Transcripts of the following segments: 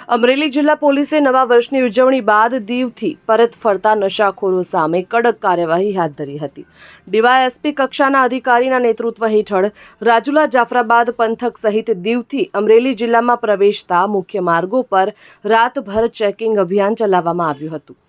અમરેલી જિલ્લા પોલીસે નવા વર્ષની ઉજવણી બાદ દીવથી પરત ફરતા નશાખોરો સામે કડક કાર્યવાહી હાથ ધરી હતી। ડીવાયએસપી કક્ષાના અધિકારીના નેતૃત્વ હેઠળ રાજુલા જાફરાબાદ પંથક સહિત દીવથી અમરેલી જિલ્લામાં પ્રવેશતા મુખ્ય માર્ગો પર રાતભર ચેકિંગ અભિયાન ચલાવવામાં આવ્યું હતું।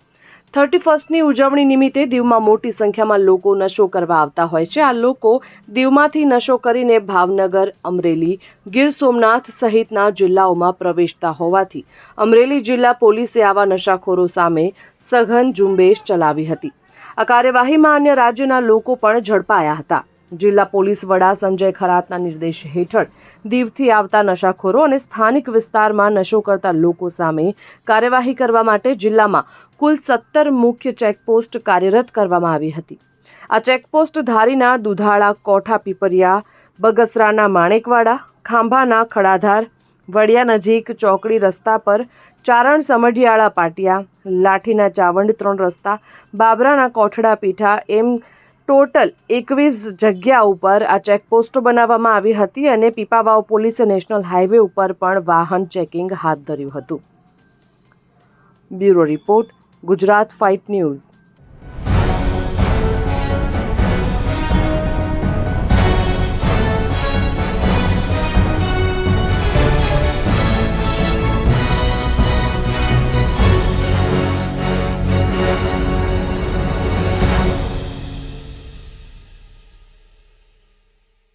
31મી ઉજવણી નિમિત્તે દીવમાં મોટી સંખ્યામાં લોકો નશો કરવા આવતા હોય છે। આ લોકો દીવમાંથી નશો કરીને ભાવનગર, અમરેલી, ગીર સોમનાથ સહિતના જિલ્લાઓમાં પ્રવેશતા હોવાથી અમરેલી જિલ્લા પોલીસે આવા નશાખોરો સામે સઘન ઝુંબેશ ચલાવી હતી। આ કાર્યવાહીમાં અન્ય રાજ્યના લોકો પણ ઝડપાયા હતા। જિલ્લા પોલીસ વડા સંજય ખરાતના નિર્દેશ હેઠળ દીવથી આવતા નશાખોરો અને સ્થાનિક વિસ્તારમાં નશો કરતા લોકો સામે કાર્યવાહી કરવા માટે જિલ્લામાં કુલ 17 મુખ્ય ચેકપોસ્ટ કાર્યરત કરવામાં આવી હતી। આ ચેકપોસ્ટ ધારીના દુધાળા, કોઠા પીપરિયા, બગસરાના માણેકવાડા, ખાંભાના ખડાધાર, વડિયા નજીક ચોકડી રસ્તા પર, ચારણ સમઢિયાળા પાટિયા, લાઠીના ચાવંડ 3 રસ્તા, બાબરાના કોઠડા પીઠા એમ ટોટલ 21 જગ્યા ઉપર આ ચેકપોસ્ટો બનાવવામાં આવી હતી અને પીપાવાવ પોલીસે નેશનલ હાઈવે ઉપર પણ વાહન ચેકિંગ હાથ ધર્યું હતું। Bureau report, Gujarat fight news.